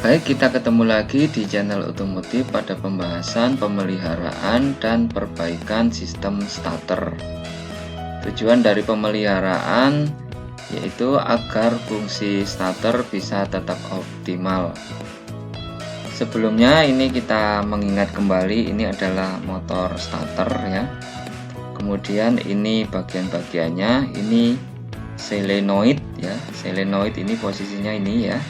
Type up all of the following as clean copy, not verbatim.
Baik, kita ketemu lagi di channel otomotif pada pembahasan pemeliharaan dan perbaikan sistem starter. Tujuan dari pemeliharaan yaitu agar fungsi starter bisa tetap optimal. Sebelumnya ini kita mengingat kembali, ini adalah motor starter ya. Kemudian ini bagian-bagiannya, ini solenoid ya. Solenoid ini posisinya ini ya.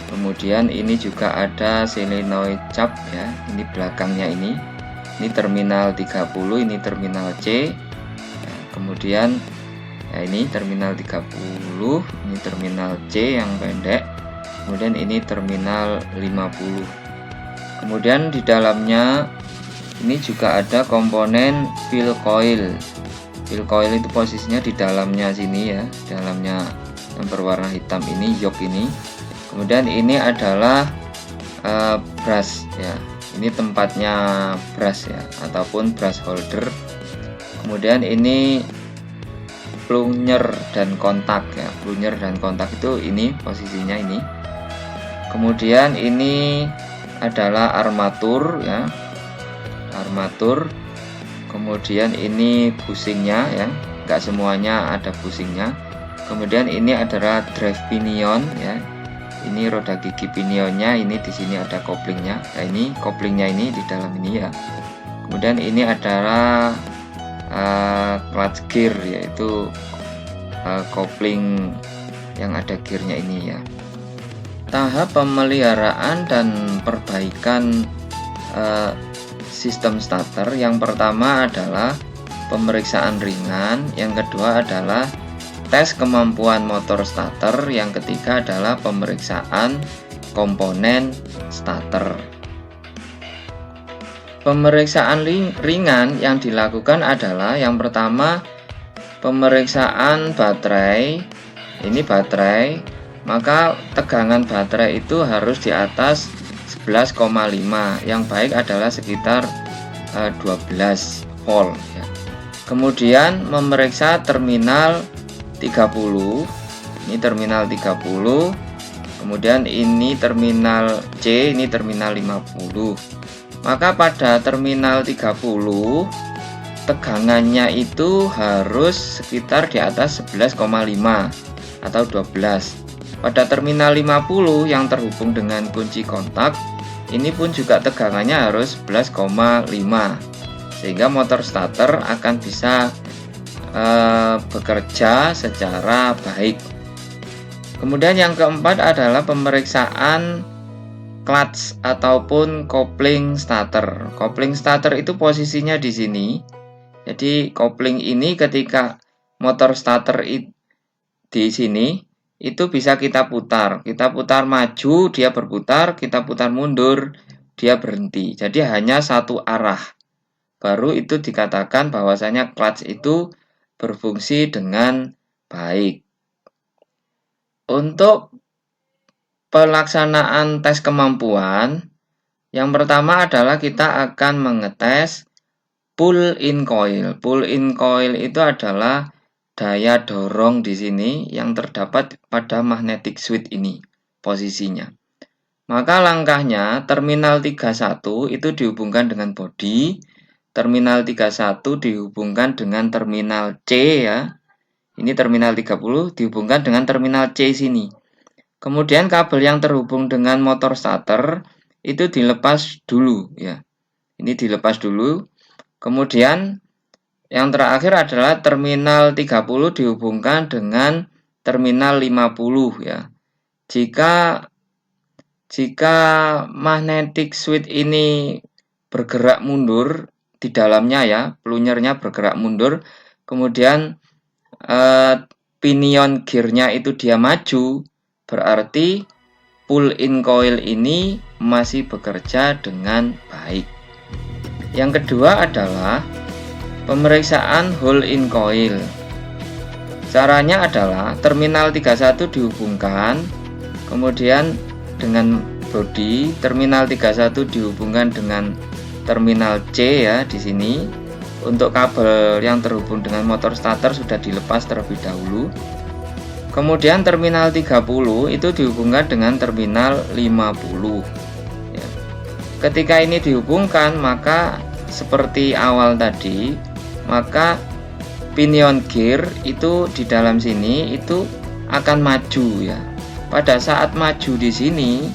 Kemudian ini juga ada solenoid cap ya, ini belakangnya ini terminal 30, ini terminal C ya, kemudian ya ini terminal 30, ini terminal C yang pendek, kemudian ini terminal 50. Kemudian di dalamnya ini juga ada komponen fill coil. Fill coil itu posisinya di dalamnya sini ya, dalamnya yang berwarna hitam ini, yoke ini. Kemudian ini adalah brush ya, ini tempatnya brush ya, ataupun brush holder. Kemudian ini plunger dan kontak ya, plunger dan kontak itu ini posisinya ini. Kemudian ini adalah armatur ya, armatur. Kemudian ini bushingnya ya, enggak semuanya ada bushingnya. Kemudian ini adalah drive pinion ya. Ini roda gigi pinionnya, ini di sini ada koplingnya. Nah, ini koplingnya ini di dalam ini ya. Kemudian ini adalah clutch gear, yaitu kopling yang ada gearnya ini ya. Tahap pemeliharaan dan perbaikan sistem starter, yang pertama adalah pemeriksaan ringan, yang kedua adalah tes kemampuan motor starter, yang ketiga adalah pemeriksaan komponen starter. Pemeriksaan ringan yang dilakukan adalah yang pertama pemeriksaan baterai. Ini baterai, maka tegangan baterai itu harus di atas 11,5, yang baik adalah sekitar 12 volt ya. Kemudian memeriksa terminal 30, ini terminal 30, kemudian ini terminal C, ini terminal 50. Maka pada terminal 30 tegangannya itu harus sekitar di atas 11,5 atau 12. Pada terminal 50 yang terhubung dengan kunci kontak, ini pun juga tegangannya harus 11,5, sehingga motor starter akan bisa bekerja secara baik. Kemudian yang keempat adalah pemeriksaan clutch ataupun kopling starter. Kopling starter itu posisinya di sini. Jadi kopling ini ketika motor starter di sini itu bisa kita putar. Kita putar maju, dia berputar, kita putar mundur, dia berhenti. Jadi hanya satu arah. Baru itu dikatakan bahwasanya clutch itu berfungsi dengan baik. Untuk pelaksanaan tes kemampuan, yang pertama adalah kita akan mengetes pull-in coil. Pull-in coil itu adalah daya dorong di sini yang terdapat pada magnetic switch ini posisinya. Maka langkahnya terminal 31 itu dihubungkan dengan bodi. Terminal 31 dihubungkan dengan terminal C ya. Ini terminal 30 dihubungkan dengan terminal C sini. Kemudian kabel yang terhubung dengan motor starter itu dilepas dulu ya. Ini dilepas dulu. Kemudian yang terakhir adalah terminal 30 dihubungkan dengan terminal 50 ya. Jika magnetic switch ini bergerak mundur di dalamnya ya, plungernya bergerak mundur, kemudian pinion gearnya itu dia maju, berarti pull-in coil ini masih bekerja dengan baik. Yang kedua adalah pemeriksaan hole-in coil. Caranya adalah terminal 31 dihubungkan, kemudian dengan bodi, terminal 31 dihubungkan dengan terminal C ya di sini. Untuk kabel yang terhubung dengan motor starter sudah dilepas terlebih dahulu. Kemudian terminal 30 itu dihubungkan dengan terminal 50 ya. Ketika ini dihubungkan, maka seperti awal tadi, maka pinion gear itu di dalam sini itu akan maju ya. Pada saat maju di sini,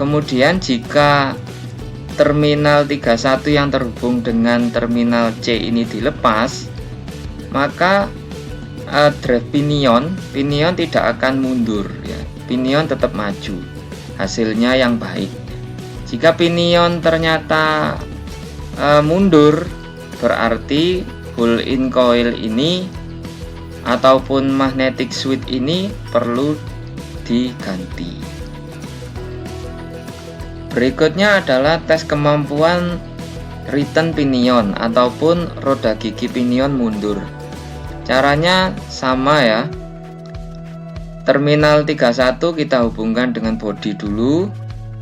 kemudian jika terminal 31 yang terhubung dengan terminal C ini dilepas, maka drive pinion tidak akan mundur ya. Pinion tetap maju, hasilnya yang baik. Jika pinion ternyata mundur, berarti pull in coil ini ataupun magnetic switch ini perlu diganti. Berikutnya adalah tes kemampuan return pinion ataupun roda gigi pinion mundur. Caranya sama ya. Terminal 31 kita hubungkan dengan bodi dulu.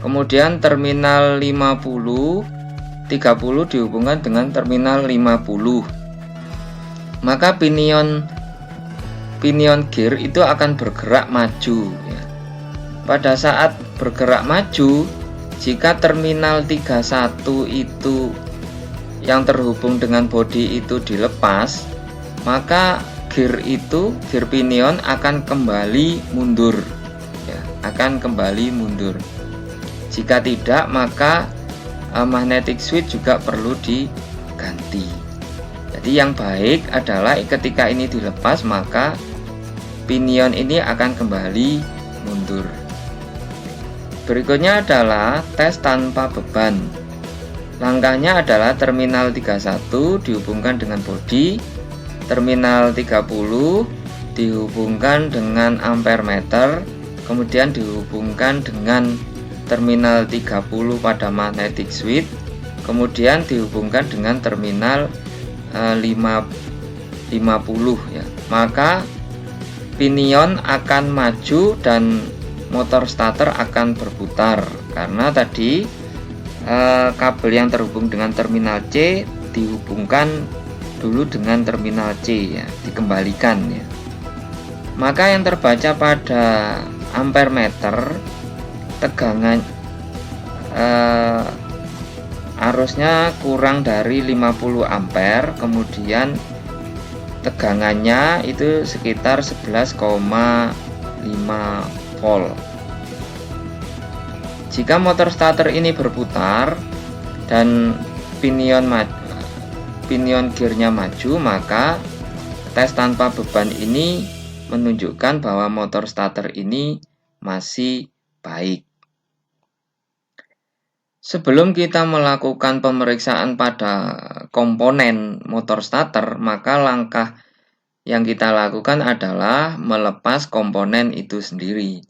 Kemudian terminal 30 dihubungkan dengan terminal 50. Maka pinion gear itu akan bergerak maju ya. Pada saat bergerak maju, jika terminal 31 itu yang terhubung dengan bodi itu dilepas, maka gear pinion akan kembali mundur ya, akan kembali mundur. Jika tidak, maka magnetic switch juga perlu diganti. Jadi yang baik adalah ketika ini dilepas, maka pinion ini akan kembali mundur. Berikutnya adalah tes tanpa beban. Langkahnya adalah terminal 31 dihubungkan dengan bodi, terminal 30 dihubungkan dengan ampere meter, kemudian dihubungkan dengan terminal 30 pada magnetic switch, kemudian dihubungkan dengan terminal 50 ya. Maka pinion akan maju dan motor starter akan berputar, karena tadi kabel yang terhubung dengan terminal C dihubungkan dulu dengan terminal C ya, dikembalikan ya. Maka yang terbaca pada ampere meter, tegangan arusnya kurang dari 50 ampere, kemudian tegangannya itu sekitar 11,5 volt. Jika motor starter ini berputar dan pinion gearnya maju, maka tes tanpa beban ini menunjukkan bahwa motor starter ini masih baik. Sebelum kita melakukan pemeriksaan pada komponen motor starter, maka langkah yang kita lakukan adalah melepas komponen itu sendiri.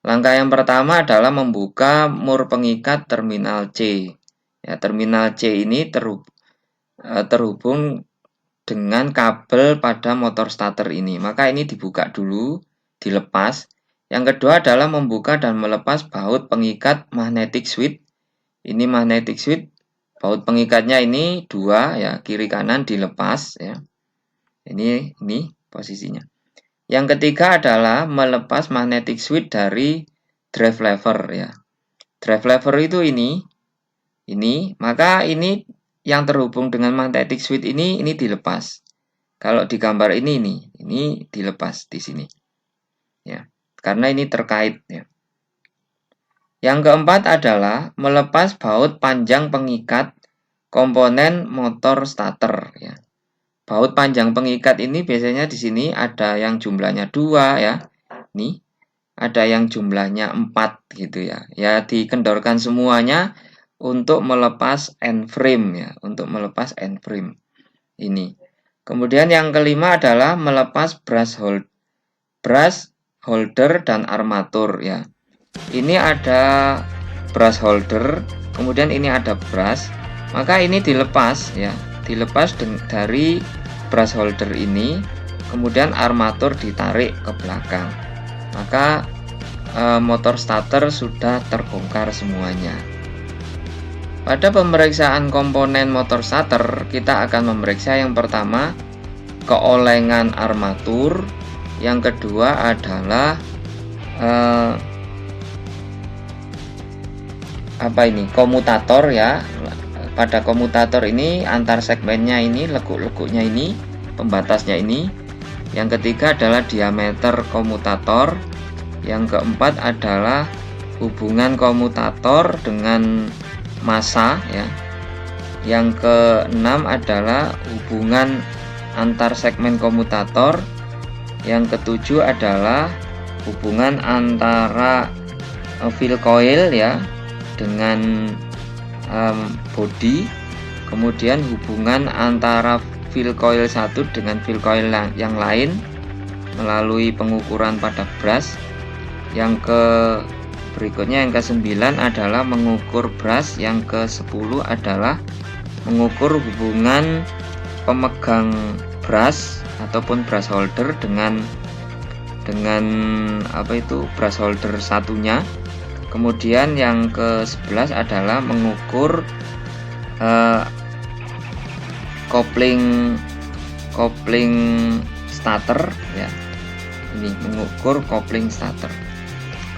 Langkah yang pertama adalah membuka mur pengikat terminal C. Ya, terminal C ini terhubung dengan kabel pada motor starter ini. Maka ini dibuka dulu, dilepas. Yang kedua adalah membuka dan melepas baut pengikat magnetic switch. Ini magnetic switch, baut pengikatnya ini dua ya, kiri kanan dilepas ya. Ini posisinya. Yang ketiga adalah melepas magnetic switch dari drive lever ya. Drive lever itu ini, maka ini yang terhubung dengan magnetic switch ini dilepas. Kalau di gambar ini dilepas di sini. Ya, karena ini terkait ya. Yang keempat adalah melepas baut panjang pengikat komponen motor starter ya. Baut panjang pengikat ini biasanya di sini ada yang jumlahnya 2 ya. Nih, ada yang jumlahnya 4 gitu ya. Ya, dikendorkan semuanya untuk melepas end frame ya, untuk melepas end frame ini. Kemudian yang kelima adalah melepas brush holder dan armatur ya. Ini ada brush holder, kemudian ini ada brush, maka ini dilepas ya, dilepas dari brush holder ini, kemudian armatur ditarik ke belakang, maka motor starter sudah terbongkar semuanya. Pada pemeriksaan komponen motor starter, kita akan memeriksa yang pertama keolengan armatur, Yang kedua adalah komutator ya. Pada komutator ini antar segmennya ini, lekuk-lekuknya ini, pembatasnya ini. Yang ketiga adalah diameter komutator. Yang keempat adalah hubungan komutator dengan massa ya. Yang keenam adalah hubungan antar segmen komutator. Yang ketujuh adalah hubungan antara fill coil ya dengan body. Kemudian hubungan antara fill coil satu dengan fill coil yang lain melalui pengukuran pada brush. Yang berikutnya yang ke-9 adalah mengukur brush. Yang ke-10 adalah mengukur hubungan pemegang brush ataupun brush holder dengan brush holder satunya. Kemudian yang ke-11 adalah mengukur kopling starter ya. Ini mengukur kopling starter.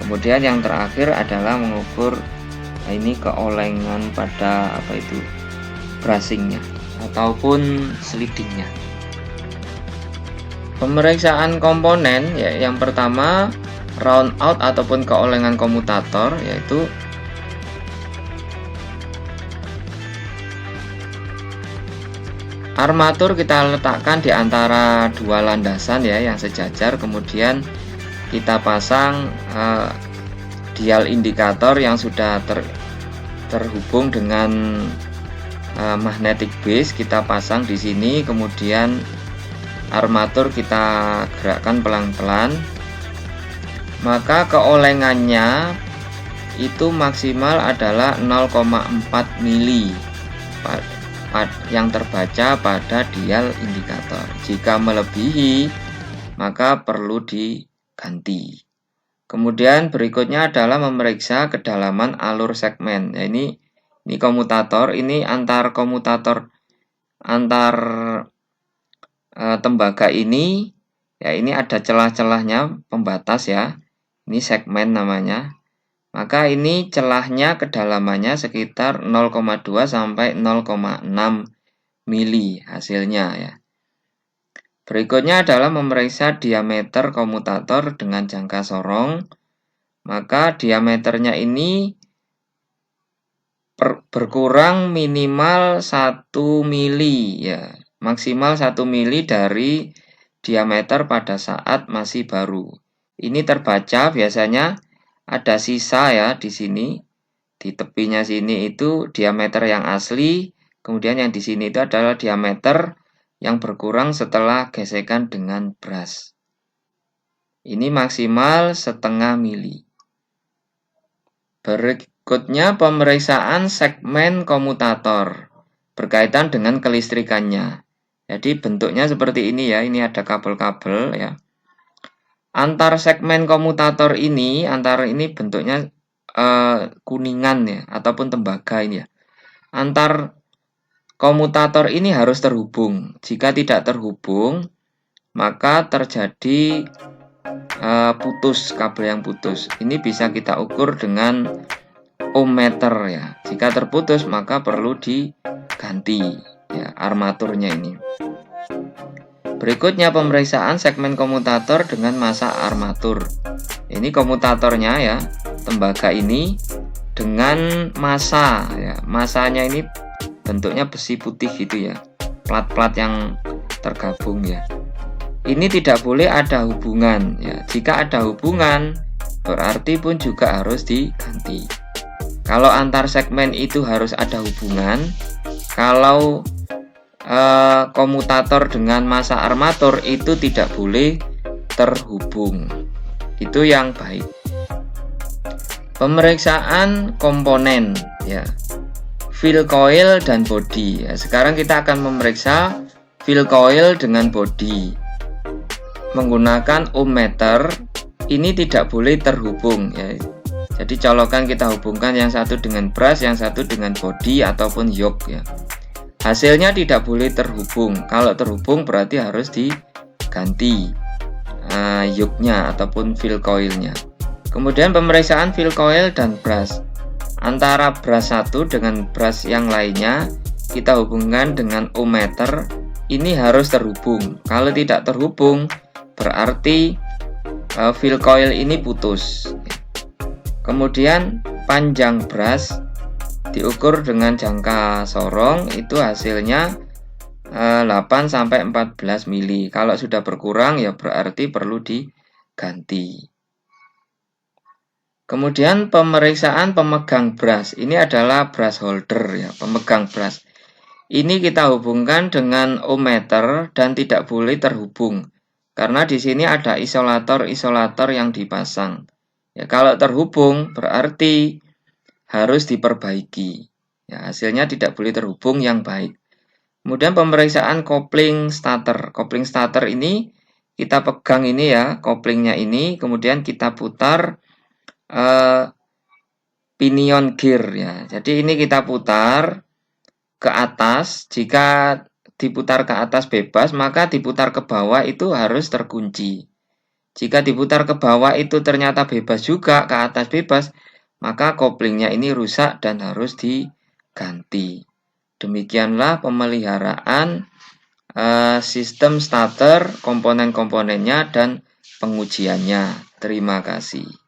Kemudian yang terakhir adalah mengukur ini keolengan pada brushingnya ataupun slidingnya. Pemeriksaan komponen ya, yang pertama round out ataupun keolengan komutator, yaitu armatur kita letakkan di antara dua landasan ya yang sejajar. Kemudian kita pasang dial indikator yang sudah terhubung dengan magnetic base, kita pasang di sini. Kemudian armatur kita gerakkan pelan-pelan, maka keolengannya itu maksimal adalah 0,4 mili yang terbaca pada dial indikator. Jika melebihi maka perlu diganti. Kemudian berikutnya adalah memeriksa kedalaman alur segmen. Ya, ini komutator, ini antar komutator antar tembaga ini ya, ini ada celah-celahnya pembatas ya. Ini segmen namanya. Maka ini celahnya kedalamannya sekitar 0,2 sampai 0,6 mili hasilnya ya. Berikutnya adalah memeriksa diameter komutator dengan jangka sorong. Maka diameternya ini berkurang minimal 1 mili ya. Maksimal 1 mili dari diameter pada saat masih baru. Ini terbaca biasanya ada sisa ya di sini. Di tepinya sini itu diameter yang asli, kemudian yang di sini itu adalah diameter yang berkurang setelah gesekan dengan brush. Ini maksimal 0,5 mili. Berikutnya pemeriksaan segmen komutator berkaitan dengan kelistrikannya. Jadi bentuknya seperti ini ya, ini ada kabel-kabel ya. Antar segmen komutator ini, bentuknya kuningan ya, ataupun tembaga ini ya. Antar komutator ini harus terhubung. Jika tidak terhubung, maka terjadi putus, kabel yang putus. Ini bisa kita ukur dengan ohmmeter ya. Jika terputus maka perlu diganti ya armaturnya ini. Berikutnya pemeriksaan segmen komutator dengan massa armatur. Ini komutatornya ya, tembaga ini dengan massa ya. Massanya ini bentuknya besi putih gitu ya, plat-plat yang tergabung ya. Ini tidak boleh ada hubungan ya. Jika ada hubungan berarti pun juga harus diganti. Kalau antar segmen itu harus ada hubungan. Kalau komutator dengan massa armatur itu tidak boleh terhubung. Itu yang baik. Pemeriksaan komponen ya, fill coil dan body ya. Sekarang kita akan memeriksa fill coil dengan body menggunakan ohmmeter. Ini tidak boleh terhubung ya. Jadi colokan kita hubungkan yang satu dengan brush, yang satu dengan body ataupun yoke ya. Hasilnya tidak boleh terhubung. Kalau terhubung berarti harus diganti. yoke-nya ataupun fill coil-nya. Kemudian pemeriksaan fill coil dan brush. Antara brush satu dengan brush yang lainnya kita hubungkan dengan ohmmeter. Ini harus terhubung. Kalau tidak terhubung berarti fill coil ini putus. Kemudian panjang brush diukur dengan jangka sorong, itu hasilnya 8-14 mili. Kalau sudah berkurang ya berarti perlu diganti. Kemudian pemeriksaan pemegang brush. Ini adalah brush holder ya, pemegang brush. Ini kita hubungkan dengan ohmmeter dan tidak boleh terhubung karena di sini ada isolator-isolator yang dipasang. Ya, kalau terhubung berarti harus diperbaiki. Ya, hasilnya tidak boleh terhubung yang baik. Kemudian pemeriksaan kopling starter. Kopling starter ini kita pegang ini ya, koplingnya ini, kemudian kita putar pinion gear ya. Jadi ini kita putar ke atas. Jika diputar ke atas bebas, maka diputar ke bawah itu harus terkunci. Jika diputar ke bawah itu ternyata bebas juga, ke atas bebas, maka koplingnya ini rusak dan harus diganti. Demikianlah pemeliharaan sistem starter, komponen-komponennya, dan pengujiannya. Terima kasih.